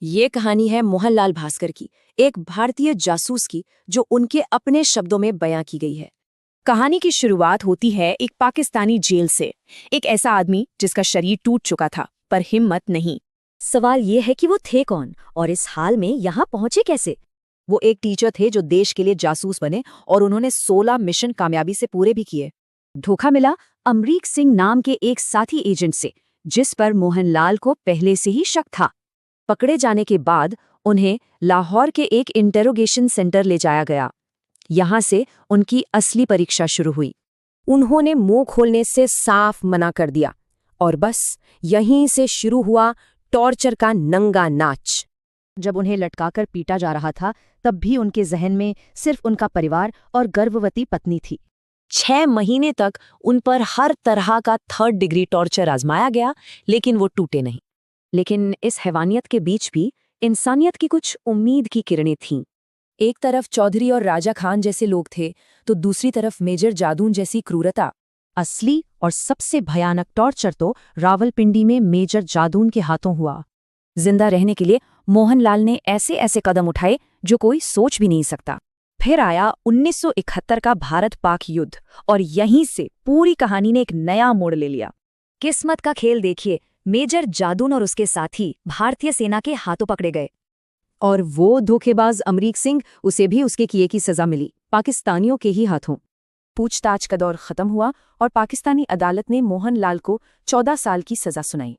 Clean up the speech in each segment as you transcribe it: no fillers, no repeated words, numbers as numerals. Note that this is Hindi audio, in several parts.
ये कहानी है मोहनलाल भास्कर की, एक भारतीय जासूस की, जो उनके अपने शब्दों में बयां की गई है। कहानी की शुरुआत होती है एक पाकिस्तानी जेल से। एक ऐसा आदमी जिसका शरीर टूट चुका था पर हिम्मत नहीं। सवाल ये है कि वो थे कौन और इस हाल में यहाँ पहुंचे कैसे। वो एक टीचर थे जो देश के लिए जासूस बने और उन्होंने 16 मिशन कामयाबी से पूरे भी किए। धोखा मिला अमरीक सिंह नाम के एक साथी एजेंट से, जिस पर मोहनलाल को पहले से ही शक था। पकड़े जाने के बाद उन्हें लाहौर के एक इंटेरोगेशन सेंटर ले जाया गया। यहाँ से उनकी असली परीक्षा शुरू हुई। उन्होंने मुंह खोलने से साफ मना कर दिया और बस यहीं से शुरू हुआ टॉर्चर का नंगा नाच। जब उन्हें लटकाकर पीटा जा रहा था, तब भी उनके जहन में सिर्फ उनका परिवार और गर्भवती पत्नी थी। 6 महीने तक उन पर हर तरह का 3rd डिग्री टॉर्चर आजमाया गया, लेकिन वो टूटे नहीं। लेकिन इस हैवानियत के बीच भी इंसानियत की कुछ उम्मीद की किरणें थीं। एक तरफ चौधरी और राजा खान जैसे लोग थे, तो दूसरी तरफ मेजर जादून जैसी क्रूरता। असली और सबसे भयानक टॉर्चर तो रावलपिंडी में मेजर जादून के हाथों हुआ। जिंदा रहने के लिए मोहनलाल ने ऐसे ऐसे कदम उठाए जो कोई सोच भी नहीं सकता। फिर आया 1971 का भारत पाक युद्ध और यहीं से पूरी कहानी ने एक नया मोड़ ले लिया। किस्मत का खेल देखिए, मेजर जादून और उसके साथी भारतीय सेना के हाथों पकड़े गए। और वो धोखेबाज अमरीक सिंह, उसे भी उसके किए की सजा मिली, पाकिस्तानियों के ही हाथों। पूछताछ का दौर खत्म हुआ और पाकिस्तानी अदालत ने मोहनलाल को 14 साल की सजा सुनाई।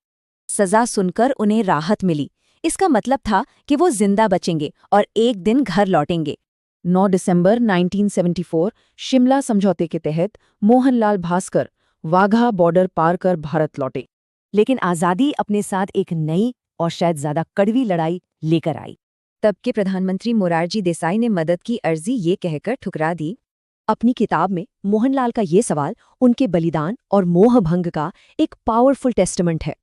सजा सुनकर उन्हें राहत मिली। इसका मतलब था कि वो जिंदा बचेंगे और एक दिन घर लौटेंगे। 9 दिसंबर 1974 शिमला समझौते के तहत मोहनलाल भास्कर वाघा बॉर्डर पार कर भारत लौटे। लेकिन आज़ादी अपने साथ एक नई और शायद ज्यादा कड़वी लड़ाई लेकर आई। तब के प्रधानमंत्री मोरारजी देसाई ने मदद की अर्जी ये कहकर ठुकरा दी। अपनी किताब में मोहनलाल का ये सवाल उनके बलिदान और मोहभंग का एक पावरफुल टेस्टमेंट है।